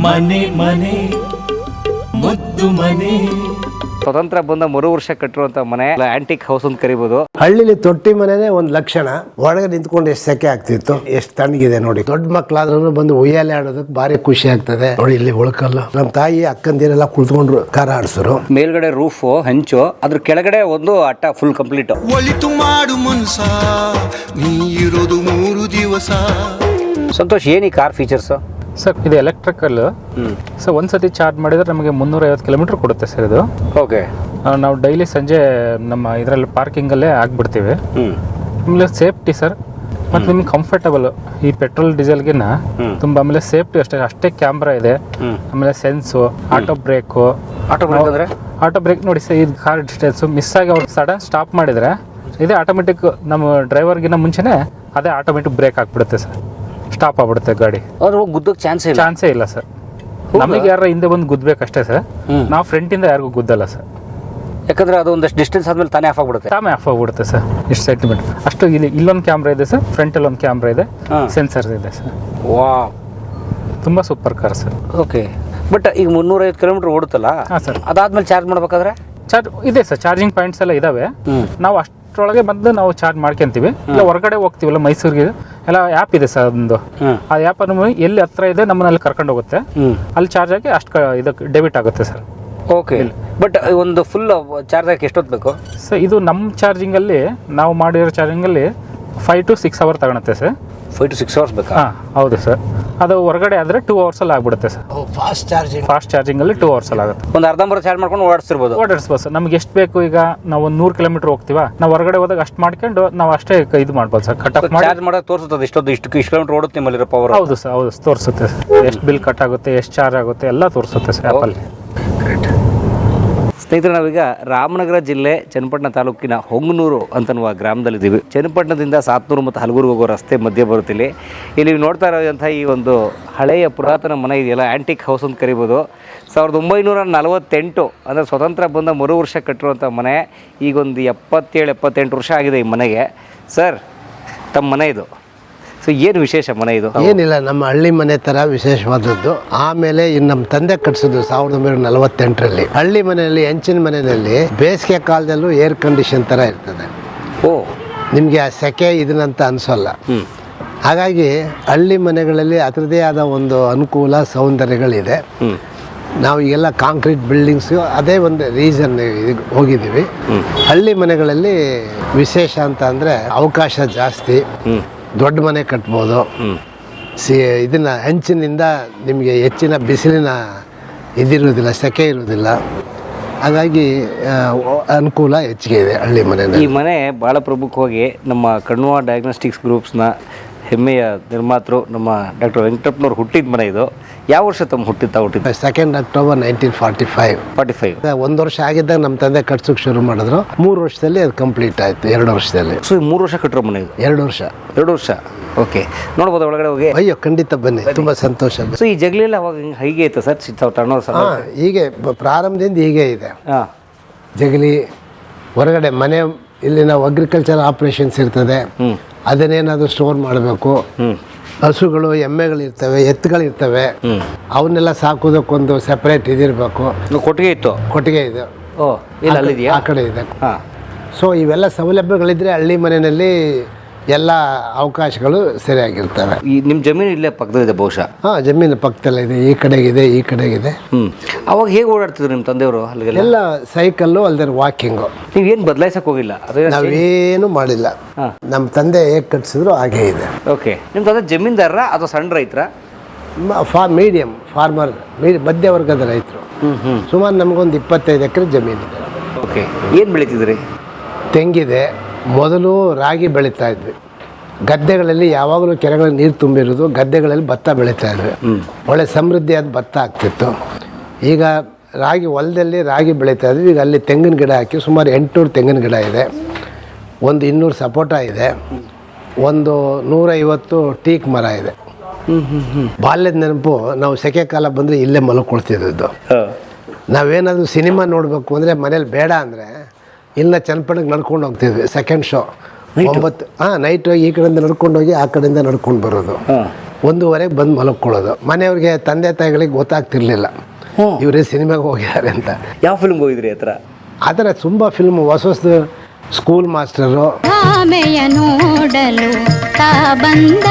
ಮನೆ ಮನೆ ಮುದ್ದು ಮನೆ. ಸ್ವತಂತ್ರ ಬಂದ ಮರು ವರ್ಷ ಕಟ್ಟಿರುವಂತ ಮನೆ ಆಂಟಿಕ್ ಹೌಸ್ ಅಂತ ಕರಿಬಹುದು. ಹಳ್ಳಿಲಿ ತೊಟ್ಟಿ ಮನೆನೇ ಒಂದು ಲಕ್ಷಣ. ಒಳಗೆ ನಿಂತ್ಕೊಂಡು ಎಷ್ಟು ಸೆಕೆ ಆಗ್ತಿತ್ತು, ಎಷ್ಟು ತಣ್ಣಗಿದೆ ನೋಡಿ. ದೊಡ್ಡ ಮಕ್ಕಳಾದ್ರೂ ಬಂದು ಉಯ್ಯಾಲೆ ಆಡೋದಕ್ಕೆ ಭಾರಿ ಖುಷಿ ಆಗ್ತದೆ ನೋಡಿ. ಇಲ್ಲಿ ಉಳ್ಕಲ್ಲ ನಮ್ಮ ತಾಯಿ ಅಕ್ಕಂದಿರೆಲ್ಲ ಕುಳಿತುಕೊಂಡ್ರು ಕಾರ ಆಡಿಸರು. ಮೇಲ್ಗಡೆ ರೂಫ್ ಹಂಚು, ಅದ್ರ ಕೆಳಗಡೆ ಒಂದು ಅಟ್ಟ ಫುಲ್ ಕಂಪ್ಲೀಟ್. ಒಳಿತು ಮಾಡು ಮನ್ಸ ನೀ ಇರೋದು 3 ದಿವಸ. ಸಂತೋಷ್, ಏನಿ ಕಾರ್ ಫೀಚರ್ಸ್? ಸರ್ ಇದು ಎಲೆಕ್ಟ್ರಿಕಲ್. ಸೊ ಒಂದ್ಸತಿ ಚಾರ್ಜ್ ಮಾಡಿದ್ರೆ ನಮಗೆ 350 ಕಿಲೋಮೀಟರ್ ಕೊಡುತ್ತೆ ಸರ್ ಇದು. ಓಕೆ. ನಾವು ಡೈಲಿ ಸಂಜೆ ನಮ್ಮ ಇದರಲ್ಲಿ ಪಾರ್ಕಿಂಗಲ್ಲೇ ಆಗ್ಬಿಡ್ತೀವಿ. ಆಮೇಲೆ ಸೇಫ್ಟಿ ಸರ್, ಮತ್ತು ನಿಮ್ಗೆ ಕಂಫರ್ಟಬಲ್. ಈ ಪೆಟ್ರೋಲ್ ಡೀಸೆಲ್ಗಿನ್ನ ತುಂಬ. ಆಮೇಲೆ ಸೇಫ್ಟಿ ಅಷ್ಟೇ ಕ್ಯಾಮ್ರಾ ಇದೆ. ಆಮೇಲೆ sensor, auto brake. Auto brake ನೋಡಿ ಸರ್, ಇದು ಕಾರ್ ಡಿಸ್ಟೆನ್ಸ್ ಮಿಸ್ ಆಗಿ ಅವ್ರು ಸಡನ್ ಸ್ಟಾಪ್ ಮಾಡಿದರೆ ಇದೇ ಆಟೋಮೆಟಿಕ್ ನಮ್ಮ ಡ್ರೈವರ್ಗಿನ್ನ ಮುಂಚೆನೇ ಅದೇ ಆಟೋಮೆಟಿಕ್ ಬ್ರೇಕ್ ಹಾಕ್ಬಿಡುತ್ತೆ ಸರ್. ಸ್ಟಾಪ್ ಆಗ್ಬಿಡುತ್ತೆ ಗಾಡಿ. ಗುದ್ದಕ್ಕೆ ಚಾನ್ಸೇ ಇಲ್ಲ ಸರ್. ನಮಗೆ ಯಾರ ಹಿಂದೆ ಬಂದು ಗುದ್ದಬೇಕಷ್ಟೇ ಸರ್. ನಾವು ಫ್ರಂಟಿಂದ ಯಾರಿಗೂ ಗುದ್ದಲ್ಲ ಸರ್. ಯಾಕಂದ್ರೆ ಅದು ಒಂದಷ್ಟು ಡಿಸ್ಟೆನ್ಸ್ ಆದ್ಮೇಲೆ ತಾನೇ ಆಫ್ ಆಗ್ಬಿಡುತ್ತೆ ಸರ್. ಇಷ್ಟು ಸೆಂಟಿಮೀಟರ್ ಅಷ್ಟು. ಇಲ್ಲೊಂದು ಕ್ಯಾಮ್ರಾ ಇದೆ ಸರ್, ಫ್ರಂಟಲ್ಲಿ ಒಂದು ಕ್ಯಾಮ್ರಾ ಇದೆ, ಸೆನ್ಸರ್ಸ್ ಇದೆ ಸರ್. ವಾ, ತುಂಬ super car sir. Okay. But ಈಗ 350 ಕಿಲೋಮೀಟರ್ ಓಡುತ್ತಲ್ಲ, ಹಾಂ ಸರ್. ಅದಾದ್ಮೇಲೆ ಚಾರ್ಜ್ ಮಾಡ್ಬೇಕಾದ್ರೆ ಚಾರ್ಜ್ ಇದೆ ಸರ್, ಚಾರ್ಜಿಂಗ್ ಪಾಯಿಂಟ್ಸ್ ಎಲ್ಲ ಇದಾವೆ. ನಾವು ಅಷ್ಟರೊಳಗೆ ಬಂದು ನಾವು ಚಾರ್ಜ್ ಮಾಡ್ಕೊಂತೀವಿ. ಇಲ್ಲ ಹೊರಗಡೆ ಹೋಗ್ತೀವಲ್ಲ ಮೈಸೂರಿಗೆ, ಎಲ್ಲ ಆ್ಯಪ್ ಇದೆ ಸರ್ ಒಂದು. ಆ ಆ್ಯಪ್ ಅನ್ನು ಎಲ್ಲಿ ಹತ್ರ ಇದೆ ನಮ್ಮನ್ನಲ್ಲಿ ಕರ್ಕೊಂಡು ಹೋಗುತ್ತೆ. ಅಲ್ಲಿ ಚಾರ್ಜ್ ಆಗಿ ಅಷ್ಟು ಇದಕ್ಕೆ ಡೆಬಿಟ್ ಆಗುತ್ತೆ ಸರ್. ಓಕೆ. ಬಟ್ ಒಂದು ಫುಲ್ ಚಾರ್ಜ್ ಆಗಿ ಎಷ್ಟೊತ್ತು ಬೇಕು ಸರ್? ಇದು ನಮ್ಮ ಚಾರ್ಜಿಂಗಲ್ಲಿ, ನಾವು ಮಾಡಿರೋ ಚಾರ್ಜಿಂಗಲ್ಲಿ 5 to 6 hours ತಗೊಳುತ್ತೆ ಸರ್. 5 to 6 hours ಬೇಕಾ? ಹಾಂ ಹೌದು ಸರ್. ಅದು ಹೊರಗಡೆ ಆದರೆ 2 hours ಅಲ್ಲಿ ಆಗ್ಬಿಡುತ್ತೆ ಸರ್. ಫಾಸ್ಟ್ ಚಾರ್ಜಿಂಗಲ್ಲಿ 2 hours ಅಲ್ಲಿ ಆಗುತ್ತೆ. ಒಂದು ಅರ್ಧಂಬರ್ಧ ಚಾರ್ಜ್ ಮಾಡ್ಕೊಂಡು ಓಡಿಸ್ಬೋದು ಸರ್. ನಮ್ಗೆ ಎಷ್ಟು ಬೇಕು, ಈಗ ನಾವು ಒಂದು 100 ಕಿಲೋಮೀಟರ್ ಹೋಗ್ತೀವ, ನಾವು ಹೊರಗಡೆ ಹೋದಾಗ ಅಷ್ಟು ಮಾಡ್ಕೊಂಡು ನಾವು ಅಷ್ಟೇ ಇದು ಮಾಡ್ಬೋದು ಸರ್. ಕಟ್ ಆಫ್ ಚಾರ್ಜ್ ಮಾಡೋದು ತೋರಿಸುತ್ತದೆ ಇಷ್ಟು ಕಿಲೋಮೀಟರ್ ಓಡುತ್ತೆ ನಿಮ್ಮಲ್ಲಿರೋ ಪವರ್. ಹೌದು ಸರ್, ಹೌದು ತೋರಿಸುತ್ತೆ. ಎಷ್ಟು ಬಿಲ್ ಕಟ್ ಆಗುತ್ತೆ, ಎಷ್ಟು ಚಾರ್ಜ್ ಆಗುತ್ತೆ ಎಲ್ಲ ತೋರಿಸುತ್ತೆ ಸರ್ ಆ್ಯಪಲ್ಲಿ. ಸ್ನೇಹಿತರೆ, ನಾವೀಗ ರಾಮನಗರ ಜಿಲ್ಲೆ ಚನ್ನಪಟ್ಟಣ ತಾಲೂಕಿನ ಹೊಂಗನೂರು ಅಂತನ್ನುವ ಗ್ರಾಮದಲ್ಲಿದ್ದೀವಿ. ಚನ್ನಪಟ್ಟಣದಿಂದ ಸಾತ್ನೂರು ಮತ್ತು ಹಲಗೂರು ಹೋಗೋ ರಸ್ತೆ ಮಧ್ಯೆ ಬರುತ್ತಿಲ್ಲಿ. ಇಲ್ಲಿ ನೋಡ್ತಾ ಇರೋಂಥ ಈ ಒಂದು ಹಳೆಯ ಪುರಾತನ ಮನೆ ಇದೆಯಲ್ಲ, ಆ್ಯಂಟಿಕ್ ಹೌಸ್ ಅಂತ ಕರಿಬೋದು. 1948 ಅಂದರೆ ಸ್ವತಂತ್ರ ಬಂದ ಮರು ವರ್ಷ ಕಟ್ಟಿರುವಂಥ ಮನೆ. ಈಗೊಂದು 77-78 ವರ್ಷ ಆಗಿದೆ ಈ ಮನೆಗೆ. ಸರ್, ತಮ್ಮ ಮನೆ ಇದು. ಸೊ ಏನು ವಿಶೇಷ ಮನೆ ಇದು? ಏನಿಲ್ಲ, ನಮ್ಮ ಹಳ್ಳಿ ಮನೆ ಥರ ವಿಶೇಷವಾದದ್ದು. ಆಮೇಲೆ ಇನ್ನು ನಮ್ಮ ತಂದೆ ಕಟ್ಸಿದ್ದು 1948ರಲ್ಲಿ. ಹಳ್ಳಿ ಮನೆಯಲ್ಲಿ, ಹೆಂಚಿನ ಮನೆಯಲ್ಲಿ ಬೇಸಿಗೆ ಕಾಲದಲ್ಲೂ ಏರ್ ಕಂಡೀಷನ್ ಥರ ಇರ್ತದೆ. ಓ, ನಿಮಗೆ ಆ ಸೆಕೆ ಇದನ್ನಂತ ಅನಿಸೋಲ್ಲ. ಹಾಗಾಗಿ ಹಳ್ಳಿ ಮನೆಗಳಲ್ಲಿ ಅದರದೇ ಆದ ಒಂದು ಅನುಕೂಲ, ಸೌಂದರ್ಯಗಳಿದೆ. ನಾವು ಈಗೆಲ್ಲ ಕಾಂಕ್ರೀಟ್ ಬಿಲ್ಡಿಂಗ್ಸು, ಅದೇ ಒಂದು ರೀಸನ್ ಹೋಗಿದ್ದೀವಿ. ಹಳ್ಳಿ ಮನೆಗಳಲ್ಲಿ ವಿಶೇಷ ಅಂತ ಅಂದರೆ ಅವಕಾಶ ಜಾಸ್ತಿ, ದೊಡ್ಡ ಮನೆ ಕಟ್ಬೋದು. ಇದನ್ನು ಹಂಚಿನಿಂದ ನಿಮಗೆ ಹೆಚ್ಚಿನ ಬಿಸಿಲಿನ ಇದಿರುವುದಿಲ್ಲ, ಸೆಕೆ ಇರುವುದಿಲ್ಲ. ಹಾಗಾಗಿ ಅನುಕೂಲ ಹೆಚ್ಚಿಗೆ ಇದೆ ಹಳ್ಳಿ ಮನೆ. ಈ ಮನೆ ಭಾಳ ಪ್ರಮುಖವಾಗಿ ನಮ್ಮ ಕಣ್ವ ಡಯಾಗ್ನೋಸ್ಟಿಕ್ಸ್ ಗ್ರೂಪ್ಸ್ನ ಹೆಮ್ಮೆಯ ನಿರ್ಮಾತೃ ನಮ್ಮ ಡಾಕ್ಟರ್ ವೆಂಕಟಪ್ಪನವ್ರು ಹುಟ್ಟಿದ ಮನೆ ಇದು. ಯಾವ ವರ್ಷ ತಮ್ಮ ಹುಟ್ಟಿದ್ದು? 2 October 1945. 1 ವರ್ಷ ಆಗಿದ್ದಾಗ ನಮ್ಮ ತಂದೆ ಕಟ್ಸೋಕೆ ಶುರು ಮಾಡಿದ್ರು. 3 ವರ್ಷದಲ್ಲಿ ಅದು ಕಂಪ್ಲೀಟ್ ಆಯಿತು, 2 ವರ್ಷದಲ್ಲಿ. ಸೊ 3 ವರ್ಷ ಕಟ್ಟಿರೋ ಮನೆ ಇದು? 2 ವರ್ಷ. ಓಕೆ, ನೋಡ್ಬೋದು ಒಳಗಡೆ ಹೋಗಿ? ಅಯ್ಯೋ, ಖಂಡಿತ ಬನ್ನಿ, ತುಂಬ ಸಂತೋಷ. ಸೊ ಈ ಜಗಲಿಯಲ್ಲಿ ಅವಾಗ ಹೀಗೆ ಇತ್ತು ಸರ್? ಹೀಗೆ ಪ್ರಾರಂಭದಿಂದ ಹೀಗೆ ಇದೆ. ಜಗಲಿ ಹೊರಗಡೆ ಮನೆ, ಇಲ್ಲಿ ನಾವು ಅಗ್ರಿಕಲ್ಚರ್ ಆಪರೇಷನ್ಸ್ ಇರ್ತದೆ, ಅದನ್ನೇನಾದರೂ ಸ್ಟೋರ್ ಮಾಡಬೇಕು. ಹಸುಗಳು, ಎಮ್ಮೆಗಳಿರ್ತವೆ, ಎತ್ತುಗಳಿರ್ತವೆ, ಅವನ್ನೆಲ್ಲ ಸಾಕೋದಕ್ಕೊಂದು ಸೆಪರೇಟ್ ಇದಿರಬೇಕು. ಕೊಟ್ಟಿಗೆ ಇದೆ. ಆ ಕಡೆ ಇದೆ. ಸೊ ಇವೆಲ್ಲ ಸೌಲಭ್ಯಗಳಿದ್ರೆ ಹಳ್ಳಿ ಮನೆಯಲ್ಲಿ ಎಲ್ಲ ಅವಕಾಶಗಳು ಸರಿಯಾಗಿರ್ತವೆ. ನಿಮ್ಮ ಜಮೀನು ಇಲ್ಲೇ ಪಕ್ಕದಲ್ಲಿದೆ ಬಹುಶಃ? ಜಮೀನು ಪಕ್ಕದಲ್ಲೇ ಇದೆ, ಈ ಕಡೆಗಿದೆ, ಈ ಕಡೆಗಿದೆ. ಅವಾಗ ಹೇಗೆ ಓಡಾಡ್ತಿದ್ರು ನಿಮ್ಮ ತಂದೆಯವರು? ಅಲ್ಲಿಗೆಲ್ಲ ಎಲ್ಲ ಸೈಕಲ್ಲು, ಅಲ್ಲದೆ ವಾಕಿಂಗು. ನೀವೇನು ಬದಲಾಯಿಸಕ್ಕೆ ಹೋಗಿಲ್ಲ? ನಾವೇನು ಮಾಡಿಲ್ಲ. ನಮ್ಮ ತಂದೆ ಹೇಗೆ ಕಟ್ಸಿದ್ರು ಹಾಗೇ ಇದೆ. ಓಕೆ. ನಿಮ್ಮ ತಂದೆ ಜಮೀನ್ದಾರರ ಅಥವಾ ಸಣ್ಣ ರೈತರ? ಮೀಡಿಯಂ ಫಾರ್ಮರ್, ಮಧ್ಯವರ್ಗದ ರೈತರು. ಸುಮಾರು ನಮಗೊಂದು 25 ಎಕರೆ ಜಮೀನಿದೆ. ಓಕೆ. ಏನು ಬೆಳೀತಿದ್ರಿ? ತೆಂಗಿದೆ. ಮೊದಲು ರಾಗಿ ಬೆಳೀತಾ ಇದ್ವಿ. ಗದ್ದೆಗಳಲ್ಲಿ ಯಾವಾಗಲೂ ಕೆರೆಗಳಲ್ಲಿ ನೀರು ತುಂಬಿರೋದು, ಗದ್ದೆಗಳಲ್ಲಿ ಭತ್ತ ಬೆಳೀತಾ ಇದ್ವಿ. ಒಳ್ಳೆ ಸಮೃದ್ಧಿಯಾದ ಭತ್ತ ಆಗ್ತಿತ್ತು. ಈಗ ಹೊಲದಲ್ಲಿ ರಾಗಿ ಬೆಳೀತಾ ಇದ್ವಿ. ಈಗ ಅಲ್ಲಿ ತೆಂಗಿನ ಗಿಡ ಹಾಕಿ ಸುಮಾರು 800 ತೆಂಗಿನ ಗಿಡ ಇದೆ, ಒಂದು 200 ಸಪೋಟ ಇದೆ, ಒಂದು 150 ಟೀಕ್ ಮರ ಇದೆ. ಬಾಲ್ಯದ ನೆನಪು, ನಾವು ಸೆಕೆ ಕಾಲ ಬಂದರೆ ಇಲ್ಲೇ ಮಲ್ಕೊಳ್ತಿದ್ದು. ನಾವೇನಾದರೂ ಸಿನಿಮಾ ನೋಡಬೇಕು ಅಂದರೆ ಮನೇಲಿ ಬೇಡ ಅಂದರೆ ಇಲ್ಲ ಚನ್ನಪಟ್ಟಣಕ್ಕೆ ನಡ್ಕೊಂಡು ಹೋಗ್ತಿದ್ವಿ. ಸೆಕೆಂಡ್ ಶೋ 9 ನೈಟ್ ಈ ಕಡೆಯಿಂದ ನಡ್ಕೊಂಡು ಹೋಗಿ ಆ ಕಡೆಯಿಂದ ನಡ್ಕೊಂಡು ಬರೋದು. 1:30 ಬಂದು ಮಲಕ್ಕೊಳ್ಳೋದು. ಮನೆಯವ್ರಿಗೆ ತಂದೆ ತಾಯಿಗಳಿಗೆ ಗೊತ್ತಾಗ್ತಿರ್ಲಿಲ್ಲ ಇವರೇ ಸಿನಿಮಾಗೆ ಹೋಗಿದ್ದಾರೆ ಅಂತ. ಯಾವ ಫಿಲ್ಮ್ಗೆ ಹೋಗಿದ್ರಿ ಹತ್ರ? ಆ ಥರ ತುಂಬ ಫಿಲ್ಮ್ ಹೊಸದು, ಸ್ಕೂಲ್ ಮಾಸ್ಟರು, ನೋಡಲು ತಾ ಬಂದ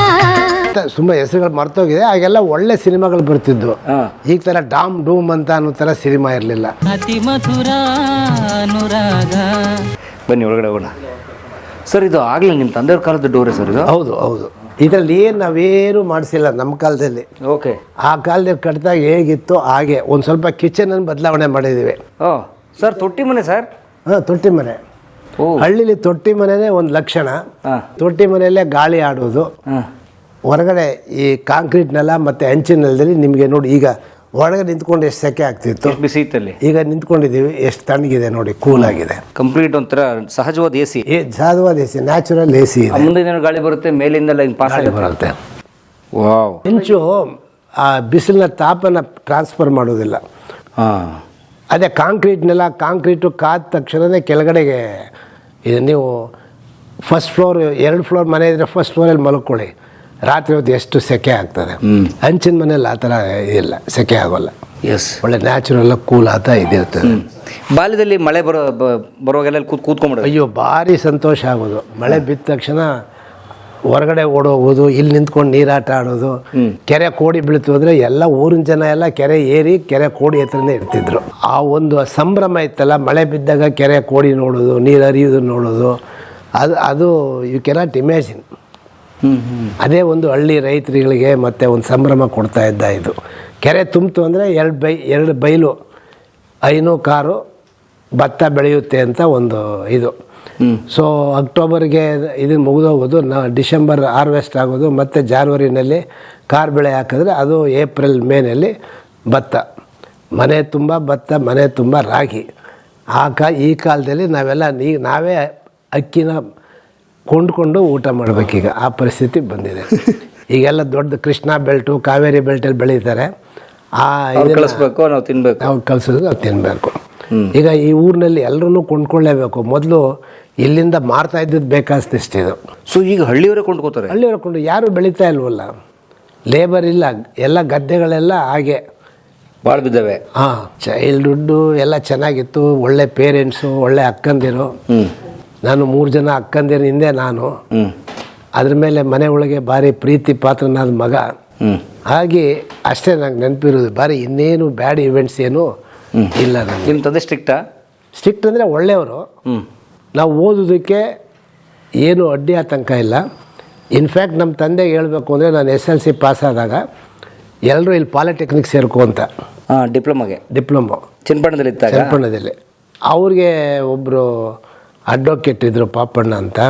ತುಂಬ ಹೆಸರುಗಳು ಮರ್ತೋಗಿದೆ. ಆಗೆಲ್ಲ ಒಳ್ಳೆ ಸಿನಿಮಾಗಳು ಬರ್ತಿದ್ವು. ಈಗ ಥರ ಡಾಮ್ ಡೂಮ್ ಅಂತ ಅನ್ನೋ ಥರ ಸಿನಿಮಾ ಇರಲಿಲ್ಲ. ಅತಿ ಮಧುರ ಅನುರಾಗ. ಬನ್ನಿ ಒಳಗಡೆ ಹೋಗೋಣ. ಸರ್ ಇದು ಆಗಲೇ ನಿಮ್ಮ ತಂದೆಯವ್ರ ಕಾಲದ ಡೋರೆ ಸರ್ ಇದು? ಹೌದು ಹೌದು. ಇದರಲ್ಲಿ ಏನು ನಾವೇನು ಮಾಡಿಸಿಲ್ಲ ನಮ್ಮ ಕಾಲದಲ್ಲಿ. ಓಕೆ. ಆ ಕಾಲದಲ್ಲಿ ಕಟ್ಟಿದಾಗ ಹೇಗಿತ್ತು ಹಾಗೆ ಒಂದು ಸ್ವಲ್ಪ ಕಿಚನನ್ನು ಬದಲಾವಣೆ ಮಾಡಿದ್ದೀವಿ. ಓ ಸರ್, ತೊಟ್ಟಿ ಮನೆ ಸರ್? ಹಾಂ, ತೊಟ್ಟಿ ಮನೆ. ಹಳ್ಳಿಲಿ ತೊಟ್ಟಿ ಮನೆಯೇ ಒಂದು ಲಕ್ಷಣ. ತೊಟ್ಟಿ ಮನೆಯಲ್ಲೇ ಗಾಳಿ ಆಡೋದು. ಹೊರಗಡೆ ಈ ಕಾಂಕ್ರೀಟ್ ನೆಲ ಮತ್ತು ಹಂಚಿನ ನೆಲದಲ್ಲಿ ನಿಮಗೆ ನೋಡಿ, ಈಗ ಒಳಗೆ ನಿಂತ್ಕೊಂಡು ಎಷ್ಟು ಸೆಕೆ ಆಗ್ತಿತ್ತು, ಬಿಸಿ ಇತ್ತಲ್ಲಿ. ಈಗ ನಿಂತ್ಕೊಂಡಿದ್ದೀವಿ, ಎಷ್ಟು ತಣ್ಣಗಿದೆ ನೋಡಿ, ಕೂಲ್ ಆಗಿದೆ. ಕಂಪ್ಲೀಟ್ ಒಂಥರ ಸಹಜವಾದ ಎ ಸಿ. ಸಹಜವಾದ A C, natural A C. ಮುಂದೆ ಗಾಳಿ ಬರುತ್ತೆ, ಮೇಲಿಂದ ಪಾಸ್ ಬರುತ್ತೆ. ವಾವ್. ಹೆಂಚು ಆ ಬಿಸಿಲಿನ ತಾಪನ ಟ್ರಾನ್ಸ್ಫರ್ ಮಾಡೋದಿಲ್ಲ. ಅದೇ ಕಾಂಕ್ರೀಟ್ನೆಲ್ಲ, ಕಾಂಕ್ರೀಟು ಕಾದ ತಕ್ಷಣವೇ ಕೆಳಗಡೆಗೆ ಇದು ನೀವು ಫಸ್ಟ್ ಫ್ಲೋರ್ 2 ಫ್ಲೋರ್ ಮನೆ ಇದ್ದರೆ ಫಸ್ಟ್ ಫ್ಲೋರಲ್ಲಿ ಮಲ್ಕೊಳ್ಳಿ, ರಾತ್ರಿ ಹೊತ್ತು ಎಷ್ಟು ಸೆಕೆ ಆಗ್ತದೆ. ಹಂಚಿನ ಮನೇಲಿ ಆ ಥರ ಇಲ್ಲ, ಸೆಕೆ ಆಗೋಲ್ಲ. ಎಸ್, ಒಳ್ಳೆ ನ್ಯಾಚುರಲ್ ಕೂಲ್ ಆತ ಇದಿರ್ತದೆ. ಬಾಲ್ಯದಲ್ಲಿ ಮಳೆ ಬರುವಾಗೆಲ್ಲ ಕೂತ್ಕೊಂಡ್ಬಿಡೋದು. ಅಯ್ಯೋ ಭಾರಿ ಸಂತೋಷ ಆಗೋದು. ಮಳೆ ಬಿದ್ದ ತಕ್ಷಣ ಹೊರಗಡೆ ಓಡೋಗೋದು, ಇಲ್ಲಿ ನಿಂತ್ಕೊಂಡು ನೀರಾಟ ಆಡೋದು. ಕೆರೆ ಕೋಡಿ ಬೀಳ್ತು ಅಂದರೆ ಎಲ್ಲ ಊರಿನ ಜನ ಎಲ್ಲ ಕೆರೆ ಏರಿ ಕೆರೆ ಕೋಡಿ ಹತ್ರನೇ ಇರ್ತಿದ್ರು. ಆ ಒಂದು ಸಂಭ್ರಮ ಇತ್ತಲ್ಲ, ಮಳೆ ಬಿದ್ದಾಗ ಕೆರೆ ಕೋಡಿ ನೋಡೋದು, ನೀರು ಹರಿಯೋದು ನೋಡೋದು, ಅದು ಯು ಕೆನಾಟ್ ಇಮ್ಯಾಜಿನ್. ಅದೇ ಒಂದು ಹಳ್ಳಿ ರೈತರುಗಳಿಗೆ ಮತ್ತೆ ಒಂದು ಸಂಭ್ರಮ ಕೊಡ್ತಾ ಇದ್ದ ಇದು. ಕೆರೆ ತುಂಬಿತು ಅಂದರೆ 2 ಬೈಲು, 5 ಕಾರು ಭತ್ತ ಬೆಳೆಯುತ್ತೆ ಅಂತ ಒಂದು ಇದು. ಸೊ ಅಕ್ಟೋಬರ್ಗೆ ಇದನ್ನು ಮುಗಿದೋಗೋದು, ಡಿಸೆಂಬರ್ ಹಾರ್ವೆಸ್ಟ್ ಆಗೋದು, ಮತ್ತು ಜಾನ್ವರಿನಲ್ಲಿ ಕಾರ್ ಬೆಳೆ ಹಾಕಿದ್ರೆ ಅದು ಏಪ್ರಿಲ್ ಮೇನಲ್ಲಿ ಭತ್ತ. ಮನೆ ತುಂಬ ಭತ್ತ, ಮನೆ ತುಂಬ ರಾಗಿ. ಈ ಕಾಲದಲ್ಲಿ ನಾವೆಲ್ಲ ನಾವೇ ಅಕ್ಕಿನ ಕೊಂಡ್ಕೊಂಡು ಊಟ ಮಾಡಬೇಕೀಗ. ಆ ಪರಿಸ್ಥಿತಿ ಬಂದಿದೆ. ಈಗೆಲ್ಲ ದೊಡ್ಡ ಕೃಷ್ಣ ಬೆಲ್ಟು, ಕಾವೇರಿ ಬೆಲ್ಟಲ್ಲಿ ಬೆಳೀತಾರೆ. ಕಳಿಸ್ಬೇಕು, ನಾವು ತಿನ್ಬೇಕು. ನಾವು ಕಳಿಸೋದು ನಾವು ತಿನ್ನಬೇಕು. ಈಗ ಈ ಊರಿನಲ್ಲಿ ಎಲ್ಲರೂ ಕೊಂಡ್ಕೊಳ್ಳೇಬೇಕು. ಮೊದಲು ಇಲ್ಲಿಂದ ಮಾರ್ತಾ ಇದ್ದದ್ದು ಬೇಕಾದಷ್ಟಿದು. ಸೊ ಈಗ ಹಳ್ಳಿಯವರೇ ಕೊಂಡ್ಕೋತಾರೆ. ಹಳ್ಳಿಯವರೇ ಕೊಂಡು ಯಾರೂ ಬೆಳೀತಾ ಇಲ್ವಲ್ಲ, ಲೇಬರ್ ಇಲ್ಲ, ಎಲ್ಲ ಗದ್ದೆಗಳೆಲ್ಲ ಹಾಗೆ ಭಾಳ ಬಿದ್ದಾವೆ. ಹಾಂ, ಚೈಲ್ಡ್ಹುಡ್ಡು ಎಲ್ಲ ಚೆನ್ನಾಗಿತ್ತು. ಒಳ್ಳೆ ಪೇರೆಂಟ್ಸು, ಒಳ್ಳೆ ಅಕ್ಕಂದಿರು. ನಾನು 3 ಜನ ಅಕ್ಕಂದಿರ ಹಿಂದೆ ನಾನು. ಅದ್ರ ಮೇಲೆ ಮನೆ ಒಳಗೆ ಭಾರಿ ಪ್ರೀತಿ ಪಾತ್ರನಾದ ಮಗ. ಹಾಗೆ ಅಷ್ಟೇ ನಂಗೆ ನೆನಪಿರೋದು. ಭಾರಿ ಇನ್ನೇನು ಬ್ಯಾಡ್ ಇವೆಂಟ್ಸ್ ಏನು ಇಲ್ಲ. ನನಗೆ ನಿಮ್ಮ ತಂದೆ ಸ್ಟ್ರಿಕ್ಟ್ ಅಂದರೆ ಒಳ್ಳೆಯವರು. ನಾವು ಓದೋದಕ್ಕೆ ಏನು ಅಡ್ಡಿ ಆತಂಕ ಇಲ್ಲ. ಇನ್ಫ್ಯಾಕ್ಟ್ ನಮ್ಮ ತಂದೆಗೆ ಹೇಳಬೇಕು ಅಂದರೆ ನಾನು SLC ಪಾಸ್ ಆದಾಗ ಎಲ್ಲರೂ ಇಲ್ಲಿ ಪಾಲಿಟೆಕ್ನಿಕ್ ಸೇರ್ಕೊ ಅಂತ. ಡಿಪ್ಲೊಮೊ ಚನ್ನಪಟ್ಟಣದಲ್ಲಿ. ಅವ್ರಿಗೆ ಒಬ್ಬರು ಅಡ್ವೊಕೇಟ್ ಇದ್ದರು, ಪಾಪಣ್ಣ ಅಂತ,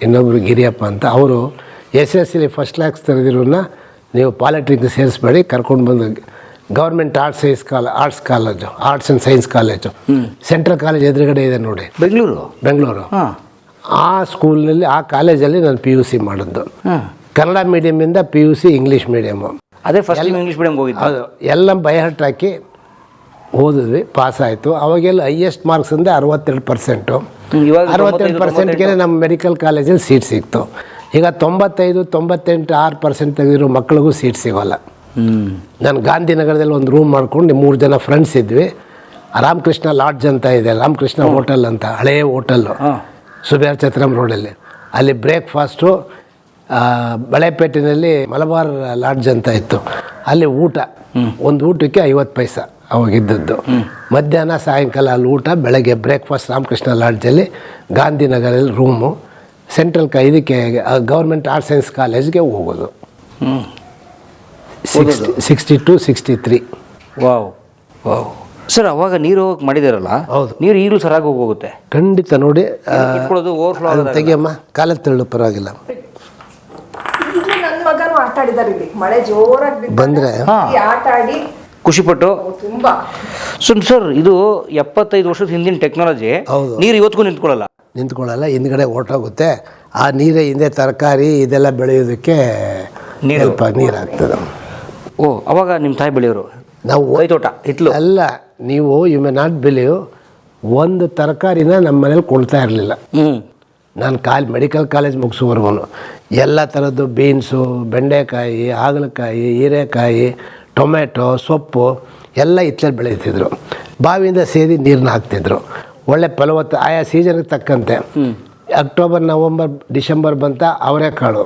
ಇನ್ನೊಬ್ಬರು ಗಿರಿಯಪ್ಪ ಅಂತ. ಅವರು SLC ಫಸ್ಟ್ ಕ್ಲಾಸ್ ತೆಗೆದಿರೋನ್ನ ನೀವು ಪಾಲಿಟೆಕ್ನಿಕ್ ಸೇರಿಸ್ಬೇಡಿ, ಕರ್ಕೊಂಡು ಬಂದು government arts college, arts and science college, central college ಎದುರುಗಡೆ ಇದೆ ನೋಡಿ, ಬೆಂಗಳೂರು. ಆ ಸ್ಕೂಲ್ನಲ್ಲಿ, ಆ ಕಾಲೇಜಲ್ಲಿ ನಾನು PUC ಮಾಡಿದ್ದು. ಕನ್ನಡ ಮೀಡಿಯಮಿಂದ PUC ಇಂಗ್ಲೀಷ್ ಮೀಡಿಯಮು. ಅದೇ ಫಸ್ಟ್ ಇಂಗ್ಲೀಷ್ ಮೀಡಿಯಮ್ ಹೋಗಿದ್ದು. ಅದು ಎಲ್ಲ ಬೈಹರ್ಟ್ ಹಾಕಿ ಓದಿದ್ವಿ, ಪಾಸ್ ಆಯಿತು. ಅವಾಗೆಲ್ಲ ಹೈಯೆಸ್ಟ್ ಮಾರ್ಕ್ಸ್ ಅಂದರೆ 62%. 62%ಗೆ ನಮ್ಮ ಮೆಡಿಕಲ್ ಕಾಲೇಜಲ್ಲಿ ಸೀಟ್ ಸಿಕ್ತು. ಈಗ 95, 98, 6% ತೆಗೆದಿರೋ ಮಕ್ಕಳಿಗೂ ಸೀಟ್ ಸಿಗೋಲ್ಲ. ನಾನು ಗಾಂಧಿನಗರದಲ್ಲಿ ಒಂದು ರೂಮ್ ಮಾಡ್ಕೊಂಡು 3 ಜನ ಫ್ರೆಂಡ್ಸ್ ಇದ್ವಿ. ರಾಮಕೃಷ್ಣ ಲಾಡ್ಜ್ ಅಂತ ಇದೆ, ರಾಮಕೃಷ್ಣ ಹೋಟೆಲ್ ಅಂತ, ಹಳೆಯ ಹೋಟೆಲ್ಲು, ಸುಬೇರ್ ಛತ್ರಂ ರೋಡಲ್ಲಿ. ಅಲ್ಲಿ ಬ್ರೇಕ್ಫಾಸ್ಟು, ಬಳೆಪೇಟೆನಲ್ಲಿ ಮಲಬಾರ್ ಲಾಡ್ಜ್ ಅಂತ ಇತ್ತು, ಅಲ್ಲಿ ಊಟ. ಒಂದು ಊಟಕ್ಕೆ 50 ಪೈಸೆ ಅವಾಗಿದ್ದದ್ದು. ಮಧ್ಯಾಹ್ನ ಸಾಯಂಕಾಲ ಅಲ್ಲಿ ಊಟ, ಬೆಳಗ್ಗೆ ಬ್ರೇಕ್ಫಾಸ್ಟ್ ರಾಮಕೃಷ್ಣ ಲಾಡ್ಜಲ್ಲಿ, ಗಾಂಧಿನಗರಲ್ಲಿ ರೂಮು, ಸೆಂಟ್ರಲ್ ಇದಕ್ಕೆ ಗೌರ್ಮೆಂಟ್ ಆರ್ಟ್ಸ್ ಸೈನ್ಸ್ ಕಾಲೇಜ್ಗೆ ಹೋಗೋದು. 62, 63. ವಾವ್. ಸರ್ ಅವಾಗ ನೀರು ಹೋಗಕ್ಕೆ ಮಾಡಿದಾರಲ್ಲ, ಹೌದು, ನೀರು ಈಗಲೂ ಸರಾಗಿ ಹೋಗುತ್ತೆ ಖಂಡಿತ. ನೋಡಿ ಓವರ್ಫ್ಲೋ ತೆಗಿಯಮ್ಮ, ಕಾಲಕ್ಕೆ ತೆಳ್ಳು, ಪರವಾಗಿಲ್ಲ. ನನ್ನ ಮಗನು ಆಟ ಆಡಿದಾರೆ ಇಲ್ಲಿ, ಮಳೆ ಜೋರಾಗಿ ಬಂದ್ರೆ ಆಟ ಆಡಿ ಖುಷಿಪಟ್ಟು ತುಂಬಾ. ಸರ್ ಇದು 75 ವರ್ಷದ ಹಿಂದಿನ ಟೆಕ್ನಾಲಜಿ. ನೀರು ಇವತ್ತಿಗೂ ನಿಂತ್ಕೊಳ್ಳಲ್ಲ, ಹಿಂದ್ಗಡೆ ಹೊರಟೋಗುತ್ತೆ. ಆ ನೀರೇ ಹಿಂದೆ ತರಕಾರಿ ಇದೆಲ್ಲ ಬೆಳೆಯೋದಕ್ಕೆ ನೀರಾಗ್ತದೆ. ಅವಾಗ ನಿಮ್ಮ ತಾಯಿ ಬೆಳೆಯೋರು, ನಾವು ತೋಟ ಹಿತ್ಲು ಅಲ್ಲ. ನೀವು ಯು ಮೇ ನಾಟ್ ಬಿಲೀವ್, ಒಂದು ತರಕಾರಿನ ನಮ್ಮ ಮನೇಲಿ ಕೊಡ್ತಾ ಇರಲಿಲ್ಲ. ನಾನು ಮೆಡಿಕಲ್ ಕಾಲೇಜ್ ಮುಗಿಸೋವರೆಗೂ ಎಲ್ಲ ಥರದ್ದು ಬೀನ್ಸು, ಬೆಂಡೆಕಾಯಿ, ಹಾಗಲಕಾಯಿ, ಹೀರೆಕಾಯಿ, ಟೊಮೆಟೊ, ಸೊಪ್ಪು ಎಲ್ಲ ಇತ್ತಲಲ್ಲಿ ಬೆಳೀತಿದ್ರು. ಬಾವಿಯಿಂದ ಸೇದಿ ನೀರನ್ನ ಹಾಕ್ತಿದ್ರು. ಒಳ್ಳೆ ಫಲವತ್ತು ಆಯಾ ಸೀಸನ್ಗೆ ತಕ್ಕಂತೆ. ಅಕ್ಟೋಬರ್, ನವಂಬರ್, ಡಿಸೆಂಬರ್ ಬಂತ ಅವರೆಕಾಳು,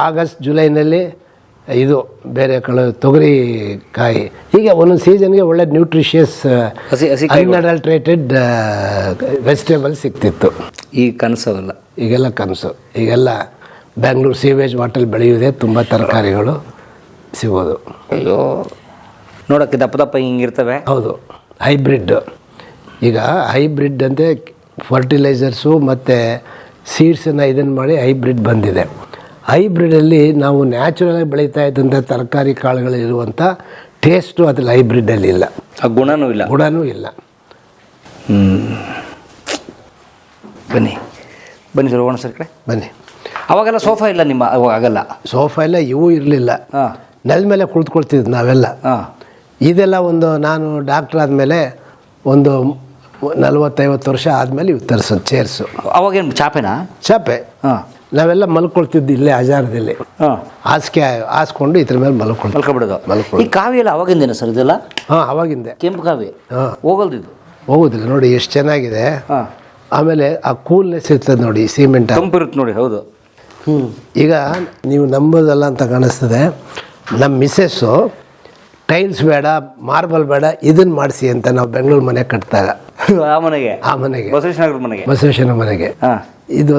ಆಗಸ್ಟ್ ಜುಲೈನಲ್ಲಿ ಇದು ಬೇರೆ ಕಾಳು, ತೊಗರಿ ಕಾಯಿ, ಹೀಗೆ ಒಂದೊಂದು ಸೀಸನ್ಗೆ ಒಳ್ಳೆ ನ್ಯೂಟ್ರಿಷಿಯಸ್ ಅನ್ಅಡಲ್ಟ್ರೇಟೆಡ್ ವೆಜಿಟೇಬಲ್ ಸಿಗ್ತಿತ್ತು. ಈ ಕನಸವಲ್ಲ, ಈಗೆಲ್ಲ ಕನಸು. ಈಗೆಲ್ಲ ಬ್ಯಾಂಗ್ಳೂರು ಸೀವೇಜ್ ವಾಟರ್ ಬೆಳೆಯೋದೇ ತುಂಬ ತರಕಾರಿಗಳು ಸಿಗೋದು. ಅಯ್ಯೋ, ನೋಡೋಕ್ಕೆ ದಪ್ಪ ದಪ್ಪ ಹಿಂಗಿರ್ತವೆ. ಹೌದು, ಹೈಬ್ರಿಡ್. ಈಗ ಹೈಬ್ರಿಡ್ ಅಂದರೆ ಫರ್ಟಿಲೈಸರ್ಸು ಮತ್ತು ಸೀಡ್ಸನ್ನು ಇದನ್ನು ಮಾಡಿ ಹೈಬ್ರಿಡ್ ಬಂದಿದೆ. ಹೈಬ್ರಿಡಲ್ಲಿ ನಾವು ನ್ಯಾಚುರಲಾಗಿ ಬೆಳೀತಾ ಇದ್ದಂಥ ತರಕಾರಿ ಕಾಳುಗಳಿರುವಂಥ ಟೇಸ್ಟು ಅದ್ರಲ್ಲಿ ಹೈಬ್ರಿಡಲ್ಲಿ ಇಲ್ಲ, ಆ ಗುಣನೂ ಇಲ್ಲ. ಬನ್ನಿ ಸರ್, ಹೋಗೋಣ ಸರ್ ಕಡೆ ಬನ್ನಿ. ಅವಾಗೆಲ್ಲ ಸೋಫಾ ಇಲ್ಲ ನಿಮ್ಮ? ಆಗಲ್ಲ, ಸೋಫಾ ಇಲ್ಲ, ಇವೂ ಇರಲಿಲ್ಲ. ನೆಲದ ಮೇಲೆ ಕುಳಿತುಕೊಳ್ತಿದ್ದು ನಾವೆಲ್ಲ. ಇದೆಲ್ಲ ನಾನು ಡಾಕ್ಟ್ರ್ ಆದಮೇಲೆ ಒಂದು 40-50 ವರ್ಷ ಆದಮೇಲೆ ಇವು ತರಿಸೋದು ಚೇರ್ಸು. ಅವಾಗೇನು ಚಾಪೆ? ನಾವೆಲ್ಲ ಮಲ್ಕೊಳ್ತಿದ್ದು ಇಲ್ಲೇ ಹಜಾರದಲ್ಲಿ. ಹಾಸಿಗೆ ಹಾಸ್ಕೊಂಡು ಇದ್ರ ಮೇಲೆ ಮಲ್ಕೊಬಿಡೋದು. ಈ ಕಾವಿ ಎಲ್ಲ ಅವಾಗಿಂದೇನ ಸರ್ ಇದೆಲ್ಲ? ಅವಾಗಿಂದೆ. ಕೆಂಪು ಕಾವಿ ಹೋಗೋದಿಲ್ಲ ನೋಡಿ, ಎಷ್ಟು ಚೆನ್ನಾಗಿದೆ. ಆಮೇಲೆ ಆ ಕೂಲ್ನೆಸ್ ಇರ್ತದೆ ನೋಡಿ, ಸಿಮೆಂಟ್ ಇರುತ್ತೆ ನೋಡಿ. ಹೌದು. ಈಗ ನೀವು ನಂಬೋದಲ್ಲ ಅಂತ ಕಾಣಿಸ್ತದೆ. ನಮ್ಮ ಮಿಸ್ಸಸ್ಸು ಟೈಲ್ಸ್ ಬೇಡ, ಮಾರ್ಬಲ್ ಬೇಡ, ಇದನ್ನು ಮಾಡಿಸಿ ಅಂತ ನಾವು ಬೆಂಗಳೂರು ಮನೆ ಕಟ್ಟಿದಾಗ ಆ ಮನೆಗೆ ಬಸವೇಶ್ವರ ಮನೆಗೆ ಇದು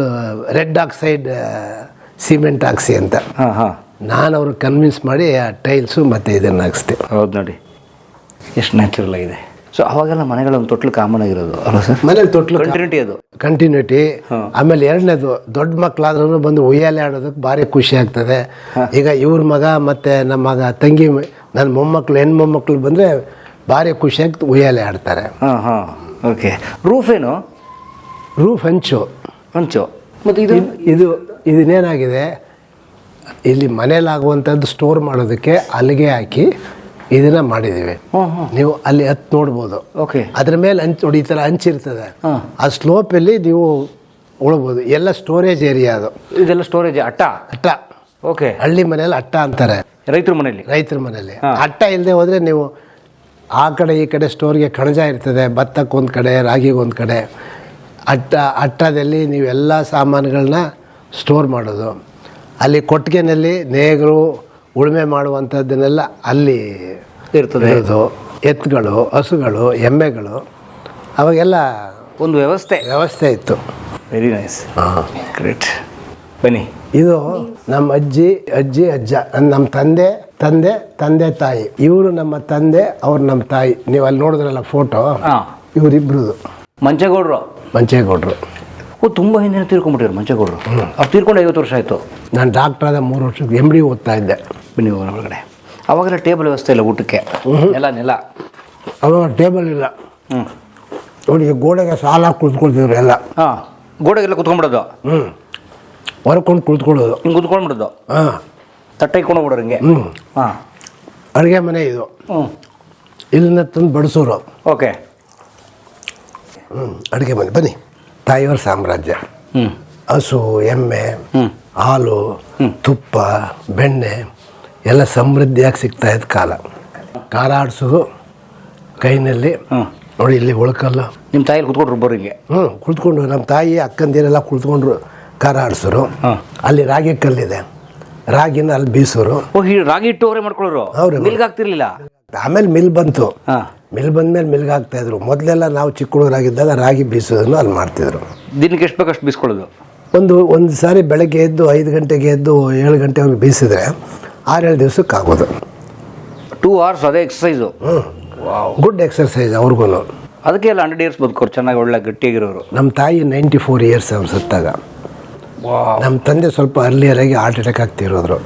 ರೆಡ್ ಆಕ್ಸೈಡ್ ಸಿಮೆಂಟ್ ಹಾಕ್ಸಿ ಅಂತ ನಾನು ಅವ್ರಿಗೆ ಕನ್ವಿನ್ಸ್ ಮಾಡಿ ಆ ಟೈಲ್ಸು ಮತ್ತು ಇದನ್ನು ಹಾಕ್ಸ್ತೆ. ಹೌದು ನೋಡಿ, ಎಷ್ಟು ನ್ಯಾಚುರಲ್ ಆಗಿದೆ. ಸೊ ಅವಾಗೆಲ್ಲ ಮನೆಗಳೊಂದು ತೊಟ್ಲು ಕಾಮನ್ ಆಗಿರೋದು ಅಲ್ಲ ಸರ್? ಮನೇಲಿ ತೊಟ್ಲು ಕಂಟಿನ್ಯೂಟಿ. ಆಮೇಲೆ ಎರಡನೇದು, ದೊಡ್ಡ ಮಕ್ಕಳಾದ್ರೂ ಬಂದು ಉಯ್ಯಾಲೆ ಆಡೋದಕ್ಕೆ ಭಾರಿ ಖುಷಿ ಆಗ್ತದೆ. ಈಗ ಇವ್ರ ಮಗ ಮತ್ತು ನಮ್ಮ ಮಗ ತಂಗಿ, ನನ್ನ ಮೊಮ್ಮಕ್ಕಳು, ಹೆಣ್ಣು ಮೊಮ್ಮಕ್ಕಳು ಬಂದರೆ ಭಾರಿ ಖುಷಿಯಾಗಿ ಉಯ್ಯಾಲೆ ಆಡ್ತಾರೆ. ಓಕೆ. ರೂಫ್ ಏನು? ರೂಫ್ ಹಂಚು. ಮತ್ತು ಇದನ್ನೇನಾಗಿದೆ, ಇಲ್ಲಿ ಮನೇಲಾಗುವಂಥದ್ದು ಸ್ಟೋರ್ ಮಾಡೋದಕ್ಕೆ ಅಲ್ಲಿಗೆ ಹಾಕಿ ಇದನ್ನು ಮಾಡಿದ್ದೀವಿ. ನೀವು ಅಲ್ಲಿ ಹತ್ತು ನೋಡ್ಬೋದು. ಓಕೆ. ಅದ್ರ ಮೇಲೆ ಹಂಚು ನೋಡಿ, ಈ ಥರ ಹಂಚಿರ್ತದೆ. ಆ ಸ್ಲೋಪಲ್ಲಿ ನೀವು ಉಳ್ಬೋದು. ಎಲ್ಲ ಸ್ಟೋರೇಜ್ ಏರಿಯಾ ಅದು. ಇದೆಲ್ಲ ಸ್ಟೋರೇಜ್ ಅಟ್ಟ. ಓಕೆ. ಹಳ್ಳಿ ಮನೇಲಿ ಅಟ್ಟ ಅಂತಾರೆ, ರೈತರ ಮನೇಲಿ. ಅಟ್ಟ ಇಲ್ಲದೆ ಹೋದರೆ ನೀವು ಆ ಕಡೆ ಈ ಕಡೆ ಸ್ಟೋರ್ಗೆ ಕಣಜ ಇರ್ತದೆ, ಭತ್ತಕ್ಕೊಂದು ಕಡೆ, ರಾಗಿಗೊಂದು ಕಡೆ. ಅಟ್ಟದಲ್ಲಿ ನೀವೆಲ್ಲ ಸಾಮಾನುಗಳನ್ನ ಸ್ಟೋರ್ ಮಾಡೋದು. ಅಲ್ಲಿ ಕೊಟ್ಟಿಗೆನಲ್ಲಿ ನೇಗರು ಉಳುಮೆ ಮಾಡುವಂಥದ್ದನ್ನೆಲ್ಲ ಅಲ್ಲಿ ಇರ್ತದೆ. ಎತ್ತುಗಳು, ಹಸುಗಳು, ಎಮ್ಮೆಗಳು, ಅವಾಗೆಲ್ಲ ಒಂದು ವ್ಯವಸ್ಥೆ ಇತ್ತು. Very nice. ಗ್ರೇಟ್. ಬನ್ನಿ. ಇದು ನಮ್ಮ ಅಜ್ಜ, ನಮ್ಮ ತಂದೆ ತಾಯಿ. ಇವರು ನಮ್ಮ ತಂದೆ, ಅವ್ರು ನಮ್ಮ ತಾಯಿ. ನೀವು ಅಲ್ಲಿ ನೋಡಿದ್ರಲ್ಲ ಫೋಟೋ, ಇವರಿಬ್ರದು. ಮಂಚೇಗೌಡರು. ತುಂಬ ಹಿಂದೆ ತೀರ್ಕೊಂಡ್ಬಿಟ್ಟಿದ್ರು ಮಂಚೇಗೌಡರು. ಅವ್ರು ತೀರ್ಕೊಂಡು 50 ವರ್ಷ ಆಯಿತು. ನಾನು ಡಾಕ್ಟರ್ ಆದ 3 ವರ್ಷಕ್ಕೆ MD ಓದ್ತಾ ಇದ್ದೆ. ಬನ್ನಿ ಒಳಗಡೆ. ಅವಾಗೆಲ್ಲ ಟೇಬಲ್ ವ್ಯವಸ್ಥೆ ಇಲ್ಲ ಊಟಕ್ಕೆ, ನೆಲ. ಅವಾಗ ಟೇಬಲ್ ಇಲ್ಲ ನೋಡಿ, ಗೋಡೆಗೆ ಸಾಲ ಕುಳಿತುಕೊಳ್ತಿದ್ರು ಎಲ್ಲ. ಗೋಡೆಗೆಲ್ಲ ಕುತ್ಕೊಂಡ್ಬಿಡೋದು. ಹೊರ್ಕೊಂಡು ಕುಳಿತುಕೊಳ್ಳೋದು, ಹಿಂಗೆ ಕುತ್ಕೊಂಡ್ಬಿಡೋದು. ತಟ್ಟೆ ಇಟ್ಕೊಂಡು ಬಿಡೋರು ಹಿಂಗೆ. ಅಡುಗೆ ಮನೆ ಇದು. ಇಲ್ಲಿಂದ ತಂದು ಬಡಿಸೋರು. ಓಕೆ. ಅಡುಗೆ ಮನೆ. ಬನ್ನಿ, ತಾಯಿಯವ್ರ ಸಾಮ್ರಾಜ್ಯ. ಹಸು, ಎಮ್ಮೆ, ಹಾಲು, ತುಪ್ಪ, ಬೆಣ್ಣೆ ಎಲ್ಲ ಸಮೃದ್ಧಿಯಾಗಿ ಸಿಗ್ತಾ ಇದ್ದ ಕಾಲ. ಖಾರ ಆಡಿಸೋದು ಕೈನಲ್ಲಿ ನೋಡಿ, ಇಲ್ಲಿ ಉಳ್ಕಲ್ಲ. ನಿಮ್ಮ ತಾಯಿಲಿ ಕುತ್ಕೊಂಡ್ರು ಬೋರಿಗೆ? ಕುಳಿತುಕೊಂಡು ನಮ್ಮ ತಾಯಿ ಅಕ್ಕಂದಿರೆಲ್ಲ ಕುಳಿತುಕೊಂಡ್ರು ಖಾರ ಆಡಿಸೋರು. ಅಲ್ಲಿ ರಾಗಿ ಕಲ್ಲಿದೆ, ರಾಗಿನ ಅಲ್ಲಿ ಬೀಸೋರು. ರಾಗಿ ಇಟ್ಟು ಅವರೇ ಮಾಡ್ಕೊಳ್ಳೋರು? ಅವ್ರು ಮಿಲ್ಗೆ ಆಗ್ತಿರ್ಲಿಲ್ಲ. ಆಮೇಲೆ ಮಿಲ್ ಬಂತು. ಮಿಲ್ ಬಂದ್ಮೇಲೆ ಮಿಲ್ಗೆ ಹಾಕ್ತಾಯಿದ್ರು. ಮೊದಲೆಲ್ಲ ನಾವು ಚಿಕ್ಕ ಹುಡುಗರಾಗಿದ್ದಾಗ ರಾಗಿ ಬೀಸೋದನ್ನು ಅಲ್ಲಿ ಮಾಡ್ತಿದ್ರು. ದಿನಕ್ಕೆ ಎಷ್ಟು ಬೇಕಷ್ಟು ಬೀಸ್ಕೊಳ್ಳೋದು? ಒಂದು ಸಾರಿ ಬೆಳಗ್ಗೆ ಎದ್ದು 5 ಗಂಟೆಗೆ ಎದ್ದು 7 ಗಂಟೆವರೆಗೆ ಬೀಸಿದ್ರೆ 6-7 ದಿವಸಕ್ಕೆ ಆಗೋದು. 2 hours ಅದೇ ಎಕ್ಸಸೈಸು. ಗುಡ್ ಎಕ್ಸರ್ಸೈಸ್ ಅವ್ರಿಗೂ. ಅದಕ್ಕೆ ಎಲ್ಲ 100 years ಬದುಕೋರು, ಚೆನ್ನಾಗಿ ಒಳ್ಳೆ ಗಟ್ಟಿಯಾಗಿರೋರು. ನಮ್ಮ ತಾಯಿ 94 years ಅವ್ರು ಸತ್ತಾಗ. ನಮ್ಮ ತಂದೆ ಸ್ವಲ್ಪ ಅರ್ಲಿಯರಾಗಿ ಹಾರ್ಟ್ ಅಟ್ಯಾಕ್ ಆಗ್ತಿರೋದ್ರು.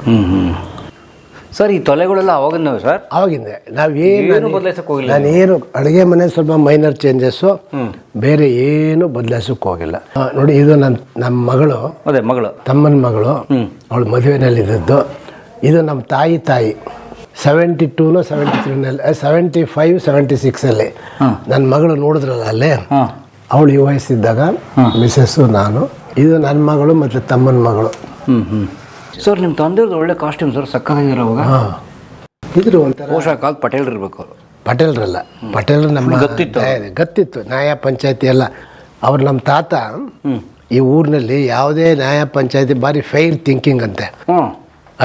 ಸರ್, ಈ ತೊಲೆಗಳೆಲ್ಲ ಅವಾಗಿಂದವೆ ಸರ್? ಅವಾಗಿಂದೆ. ನಾವೇನು ಬದಲಾಯಿಸಕ್ಕೆ ಹೋಗಿಲ್ಲ. ನಾನೇನು ಅಡುಗೆ ಮನೆ ಸ್ವಲ್ಪ ಮೈನರ್ ಚೇಂಜಸ್ಸು, ಬೇರೆ ಏನು ಬದಲಾಯಿಸೋಕೆ ಹೋಗಿಲ್ಲ. ನೋಡಿ, ಇದು ನಮ್ಮ ಮಗಳು, ತಮ್ಮನ ಮಗಳು, ಅವಳು ಮದುವೆನಲ್ಲಿದ್ದದ್ದು. ಇದು ನಮ್ಮ ತಾಯಿ 72 73 75 76 ನನ್ನ ಮಗಳು ನೋಡಿದ್ರಲ್ಲ ಅಲ್ಲೇ, ಅವಳು ಈ ವಯಸ್ಸಿದ್ದಾಗ ಮಿಸ್ಸಸ್ಸು ನಾನು, ಇದು ನನ್ನ ಮಗಳು ಮತ್ತು ತಮ್ಮನ ಮಗಳು. ಸರ್ ನಿಮ್ಮ ತಂದೆಯವ್ರದ್ದು ಒಳ್ಳೆ ಕಾಸ್ಟ್ಯೂಮ್ ಸರ್, ಸಕ್ಕತ್ತಾಗಿರೋ ಅವಾಗ. ಹಾಂ, ಇದ್ರು ಒಂಥರ ಬಹುಶಃ ಕಾಲದ ಪಟೇಲ್ ಇರಬೇಕು ಅವರು. ಪಟೇಲ್ರಲ್ಲ, ಪಟೇಲ್ರು ನಮ್ಮ ಗೊತ್ತಿತ್ತು ನ್ಯಾಯ ಪಂಚಾಯತಿ ಎಲ್ಲ. ಅವ್ರು ನಮ್ಮ ತಾತ ಈ ಊರಿನಲ್ಲಿ ಯಾವುದೇ ನ್ಯಾಯ ಪಂಚಾಯತಿ ಭಾರಿ ಫೈರ್ ಥಿಂಕಿಂಗ್ ಅಂತೆ,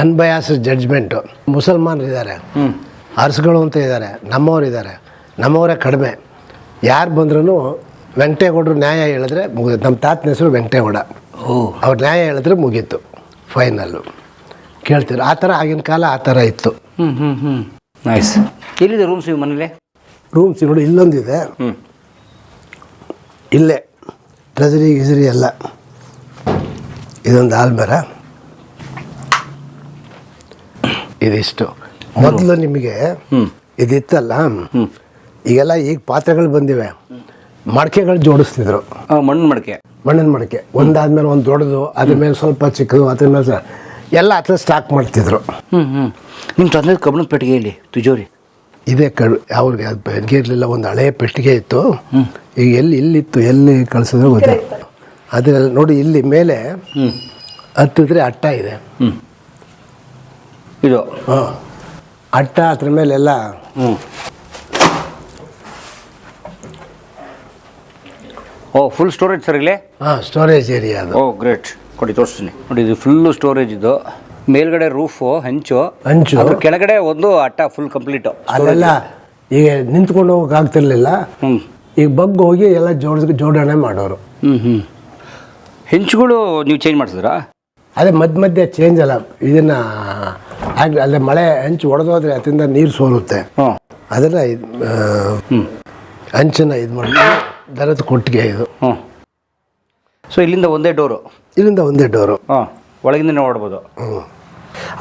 ಅನ್ಬಯಾಸ್ ಜಡ್ಜ್ಮೆಂಟು. ಮುಸಲ್ಮಾನರಿದ್ದಾರೆ, ಅರಸುಗಳು ಅಂತ ಇದ್ದಾರೆ, ನಮ್ಮವರಿದ್ದಾರೆ, ನಮ್ಮವರೇ ಕಡಿಮೆ. ಯಾರು ಬಂದ್ರೂ ವೆಂಕಟೇಗೌಡರು ನ್ಯಾಯ ಹೇಳಿದ್ರೆ ಮುಗಿದು. ನಮ್ಮ ತಾತನ ಹೆಸರು ವೆಂಕಟೇಗೌಡ. ಅವ್ರು ನ್ಯಾಯ ಹೇಳಿದ್ರೆ ಮುಗೀತು, ಫೈನಲ್ಲು ಕೇಳ್ತಿದ್ರು. ಆ ಥರ ಆಗಿನ ಕಾಲ ಆ ಥರ ಇತ್ತು. ನೈಸ್. ಎಲ್ಲಿದೆ ರೂಮ್ಸ್ ಇವು ಮನೇಲಿ? ರೂಮ್ಸ್ ನೋಡಿ, ಇಲ್ಲೊಂದಿದೆ, ಇಲ್ಲೇ ಟ್ರೆಜರಿ ಗಿಜರಿ ಎಲ್ಲ. ಇದೊಂದು ಆಲ್ಮರ, ಇದಿಷ್ಟು. ಮೊದಲು ನಿಮಗೆ ಇದಿತ್ತಲ್ಲ, ಈಗೆಲ್ಲ ಈಗ ಪಾತ್ರೆಗಳು ಬಂದಿವೆ, ಮಡಕೆಗಳು ಜೋಡಿಸ್ತಿದ್ರು. ಮಣ್ಣಿನ ಮಡಕೆ ಒಂದಾದ್ಮೇಲೆ ಒಂದು ದೊಡ್ಡದು, ಅದ್ರ ಮೇಲೆ ಸ್ವಲ್ಪ ಚಿಕ್ಕದು, ಅದ್ರ ಮೇಲೆ ಎಲ್ಲ ಹತ್ರ ಸ್ಟಾಕ್ ಮಾಡ್ತಿದ್ರು. ನಿಮ್ಮ ತಂದೆ ಕಬ್ಬಣದ ಪೆಟ್ಟಿಗೆಯಲ್ಲಿ ತಿಜೋರಿ ಇದೇ ಅವ್ರಿಗೆ ಅದು ಬೆಂಕಿ ಇರಲಿಲ್ಲ, ಒಂದು ಹಳೆಯ ಪೆಟ್ಟಿಗೆ ಇತ್ತು. ಈಗ ಇಲ್ಲಿತ್ತು, ಎಲ್ಲಿ ಕಳಿಸಿದ್ರು ಗೊತ್ತಿಲ್ಲ. ಅದರಲ್ಲಿ ನೋಡಿ, ಇಲ್ಲಿ ಮೇಲೆ ಹತ್ತಿದ್ರೆ ಅಟ್ಟ ಇದೆ. ಇದು ಅಟ್ಟ, ಅದ್ರ ಮೇಲೆಲ್ಲ ಫುಲ್ ಸ್ಟೋರೇಜ್ ಸರ್ ಇಲ್ಲಿ. ಸ್ಟೋರೇಜ್ ಏರಿಯಾ ಅದು. ಗ್ರೇಟ್. ಕೊಡಿ ತೋರಿಸ್ತೀನಿ ನೋಡಿ, ಇದು ಫುಲ್ಲು ಸ್ಟೋರೇಜ್. ಇದು ಮೇಲ್ಗಡೆ ರೂಫು ಹಂಚು, ಅದ್ರ ಕೆಳಗಡೆ ಒಂದು ಅಟ್ಟ ಫುಲ್ ಕಂಪ್ಲೀಟ್. ಅಲ್ಲೆಲ್ಲ ಈಗ ನಿಂತ್ಕೊಂಡು ಹೋಗಕ್ಕೆ ಆಗ್ತಿರ್ಲಿಲ್ಲ, ಈಗ ಬಗ್ಗು ಹೋಗಿ ಎಲ್ಲ ಜೋಡಣೆ ಮಾಡೋರು. ಹೆಂಚುಗಳು ನೀವು ಚೇಂಜ್ ಮಾಡಿಸಿದ್ರಾ? ಅದೇ ಮಧ್ಯೆ ಚೇಂಜ್ ಅಲ್ಲ, ಇದನ್ನ ಅಲ್ಲೇ ಮಳೆ ಹಂಚು ಹೊಡೆದೋದ್ರೆ ಅದರಿಂದ ನೀರು ಸೋರುತ್ತೆ. ಅದನ್ನ ಹಂಚನ್ನ ಇದು ಮಾಡಿ ದರದ ಕೊಟ್ಟಿಗೆ ಇದು. ಸೊ ಇಲ್ಲಿಂದ ಒಂದೇ ಡೋರು? ಇಲ್ಲಿಂದ ಒಂದೇ ಡೋರು. ಒಳಗಿಂದ ನೋಡ್ಬೋದು.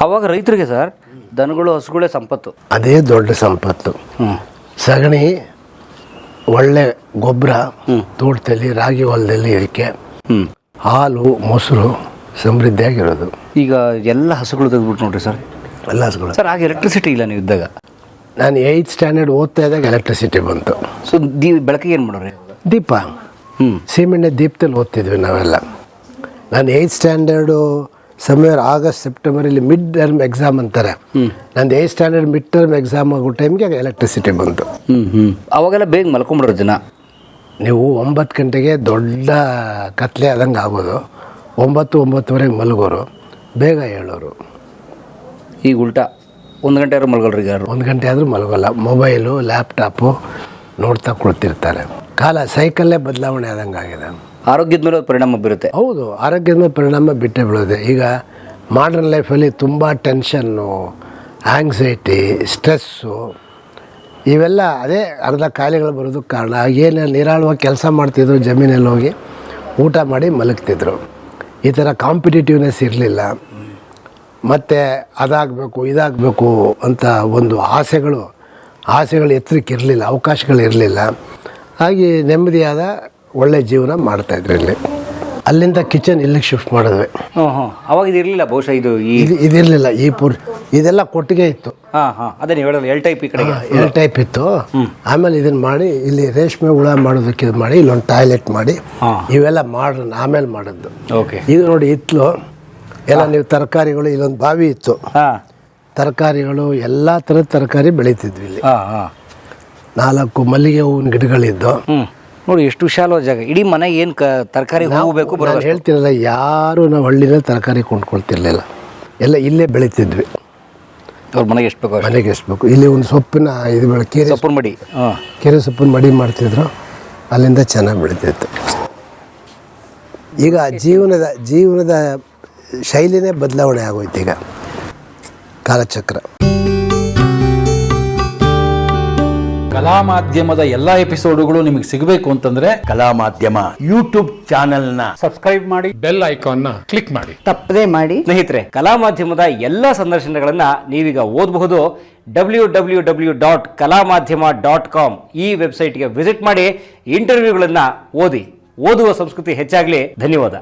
ಅವಾಗ ರೈತರಿಗೆ ಸರ್ ದನಗಳು ಹಸುಗಳೇ ಸಂಪತ್ತು. ಅದೇ ದೊಡ್ಡ ಸಂಪತ್ತು. ಸಗಣಿ, ಒಳ್ಳೆ ಗೊಬ್ಬರ, ತೋಟದಲ್ಲಿ ರಾಗಿ ಹೊಲದಲ್ಲಿ ಇದಕ್ಕೆ ಹಾಲು ಮೊಸರು ಸಮೃದ್ಧಿಯಾಗಿರೋದು. ಈಗ ಎಲ್ಲ ಹಸುಗಳು ತೆಗೆದ್ಬಿಟ್ಟು ನೋಡ್ರಿ ಸರ್, ಎಲ್ಲ ಹಸುಗಳು. ಸರ್ ಆಗ ಎಲೆಕ್ಟ್ರಿಸಿಟಿ ಇಲ್ಲ ನೀವು ಇದ್ದಾಗ? ನಾನು 8th ಸ್ಟ್ಯಾಂಡರ್ಡ್ ಓದ್ತಾ ಇದ್ದಾಗ ಎಲೆಕ್ಟ್ರಿಸಿಟಿ ಬಂತು. ಸೊ ಬೆಳಕಿಗೆ ಏನು ಮಾಡೋರಿ? ದೀಪ, ಸೀಮೆಣ್ಣೆ ದೀಪದಲ್ಲಿ ಓದ್ತಿದ್ವಿ ನಾವೆಲ್ಲ. ನಾನು 8th ಸ್ಟ್ಯಾಂಡರ್ಡು ಸಮ್ವೇರ್ ಆಗಸ್ಟ್ ಸೆಪ್ಟೆಂಬರಲ್ಲಿ ಮಿಡ್ ಟರ್ಮ್ ಎಕ್ಸಾಮ್ ಅಂತಾರೆ. ನಂದು 8th standard mid term exam ಆಗೋ ಟೈಮ್ಗೆ ಎಲೆಕ್ಟ್ರಿಸಿಟಿ ಬಂತು. ಅವಾಗೆಲ್ಲ ಬೇಗ ಮಲ್ಕೊಂಬಿಡೋರು ಜನ. ನೀವು 9 ಗಂಟೆಗೆ ದೊಡ್ಡ ಕತ್ಲೆ ಆದಂಗೆ ಆಗೋದು, 9-9:30 ಮಲಗೋರು, ಬೇಗ ಹೇಳೋರು. ಈಗ ಉಲ್ಟಾ 1 ಗಂಟೆ ಆದ್ರೂ ಮಲ್ಗೊಳ್ರಿ ಯಾರು? 1 ಗಂಟೆ ಆದರೂ ಮಲಗೋಲ್ಲ. ಮೊಬೈಲು ಲ್ಯಾಪ್ಟಾಪು ನೋಡ್ತಾ ಕೊಡ್ತಿರ್ತಾರೆ. ಕಾಲ ಸೈಕಲ್ಲೇ ಬದಲಾವಣೆ ಆದಂಗೆ ಆಗಿದೆ. ಆರೋಗ್ಯದ ಮೇಲೆ ಪರಿಣಾಮ ಬೀರುತ್ತೆ. ಹೌದು, ಆರೋಗ್ಯದ ಮೇಲೆ ಪರಿಣಾಮ ಬಿಟ್ಟೇ ಬೀಳೋದೆ. ಈಗ ಮಾಡರ್ನ್ ಲೈಫಲ್ಲಿ ತುಂಬ ಟೆನ್ಷನ್ನು, ಆಂಗ್ಸೈಟಿ, ಸ್ಟ್ರೆಸ್ಸು, ಇವೆಲ್ಲ ಅದೇ ಅರ್ಧ ಕಾಯಿಲೆಗಳು ಬರೋದಕ್ಕೆ ಕಾರಣ. ಏನು ನಿರಾಳವಾಗಿ ಕೆಲಸ ಮಾಡ್ತಿದ್ರು, ಜಮೀನಲ್ಲಿ ಹೋಗಿ ಊಟ ಮಾಡಿ ಮಲಗ್ತಿದ್ರು. ಈ ಥರ ಕಾಂಪಿಟೇಟಿವ್ನೆಸ್ ಇರಲಿಲ್ಲ. ಮತ್ತು ಅದಾಗಬೇಕು ಇದಾಗಬೇಕು ಅಂತ ಒಂದು ಆಸೆಗಳು ಎತ್ತರಕ್ಕೆ ಇರಲಿಲ್ಲ, ಅವಕಾಶಗಳಿರಲಿಲ್ಲ. ಹಾಗೆ ನೆಮ್ಮದಿಯಾದ ಒಳ್ಳೆ ಜೀವನ ಮಾಡ್ತಾಯಿದ್ರು ಇಲ್ಲಿ. ಅಲ್ಲಿಂದ ಕಿಚನ್ ಇಲ್ಲಿಗೆ ಶಿಫ್ಟ್ ಮಾಡಿದ್ವಿ. ಅವಾಗ ಇದು ಇರಲಿಲ್ಲ ಬಹುಶಃ. ಇದಿರಲಿಲ್ಲ. ಇದೆಲ್ಲ ಕೊಟ್ಟಿಗೆ ಇತ್ತು. ಅದೇ ನೀವು ಹೇಳೋದು ಎಲ್ ಟೈಪ್. ಈ ಕಡೆ ಎಲ್ ಟೈಪ್ ಇತ್ತು. ಆಮೇಲೆ ಇದನ್ನು ಮಾಡಿ ಇಲ್ಲಿ ರೇಷ್ಮೆ ಹುಳ ಮಾಡೋದಕ್ಕೆ ಇದು ಮಾಡಿ ಇಲ್ಲೊಂದು ಟಾಯ್ಲೆಟ್ ಮಾಡಿ ಇವೆಲ್ಲ ಮಾಡ್ರಿ ಆಮೇಲೆ ಮಾಡಿದ್ದು. ಇದು ನೋಡಿ ಇತ್ಲು ಎಲ್ಲ ನೀವು ತರಕಾರಿಗಳು, ಇಲ್ಲೊಂದು ಬಾವಿ ಇತ್ತು, ತರಕಾರಿಗಳು ಎಲ್ಲ ಥರದ ತರಕಾರಿ ಬೆಳೀತಿದ್ವಿ ಇಲ್ಲಿ. 4 ಮಲ್ಲಿಗೆ ಹೂವಿನ ಗಿಡಗಳಿದ್ದು. ನೋಡಿ ಎಷ್ಟು ವಿಶಾಲವಾದ ಜಾಗ. ಇಡೀ ಮನೆಗೆ ಏನು ತರಕಾರಿ ಹೋಗಬೇಕು ನಾನು ಹೇಳ್ತೀನಲ್ಲ, ಯಾರು ನಾವು ಹಳ್ಳಿನಲ್ಲಿ ತರಕಾರಿ ಕೊಂಡ್ಕೊಳ್ತಿರ್ಲಿಲ್ಲ, ಎಲ್ಲ ಇಲ್ಲೇ ಬೆಳೀತಿದ್ವಿ. ಅವ್ರ ಮನೆಗೆ ಎಷ್ಟು ಬೇಕು ಮನೆಗೆ ಎಷ್ಟು ಬೇಕು. ಇಲ್ಲಿ ಒಂದು ಸೊಪ್ಪಿನ ಇದು ಕೆರೆ ಸೊಪ್ಪಿನ ಮಡಿ, ಕೆರೆ ಸೊಪ್ಪಿನ ಮಡಿ ಮಾಡ್ತಿದ್ರು, ಅಲ್ಲಿಂದ ಚೆನ್ನಾಗಿ ಬೆಳೀತಿತ್ತು. ಈಗ ಜೀವನದ ಶೈಲಿನೇ ಬದಲಾವಣೆ ಆಗೋಯ್ತು ಈಗ, ಕಾಲಚಕ್ರ. ಕಲಾ ಮಾಧ್ಯಮದ ಎಲ್ಲಾ ಎಪಿಸೋಡುಗಳು ನಿಮಗೆ ಸಿಗಬೇಕು ಅಂತಂದ್ರೆ ಕಲಾ ಮಾಧ್ಯಮ ಯೂಟ್ಯೂಬ್ ಚಾನೆಲ್ನ ಸಬ್ಸ್ಕ್ರೈಬ್ ಮಾಡಿ, ಬೆಲ್ ಐಕಾನ್ನ ಕ್ಲಿಕ್ ಮಾಡಿ, ತಪ್ಪದೇ ಮಾಡಿ. ಸ್ನೇಹಿತರೆ, ಕಲಾ ಮಾಧ್ಯಮದ ಎಲ್ಲ ಸಂದರ್ಶನಗಳನ್ನ ನೀವೀಗ ಓದಬಹುದು. www.kalamadhyama.com ಈ ವೆಬ್ಸೈಟ್ಗೆ ವಿಸಿಟ್ ಮಾಡಿ ಇಂಟರ್ವ್ಯೂಗಳನ್ನ ಓದಿ. ಓದುವ ಸಂಸ್ಕೃತಿ ಹೆಚ್ಚಾಗಲಿ. ಧನ್ಯವಾದ.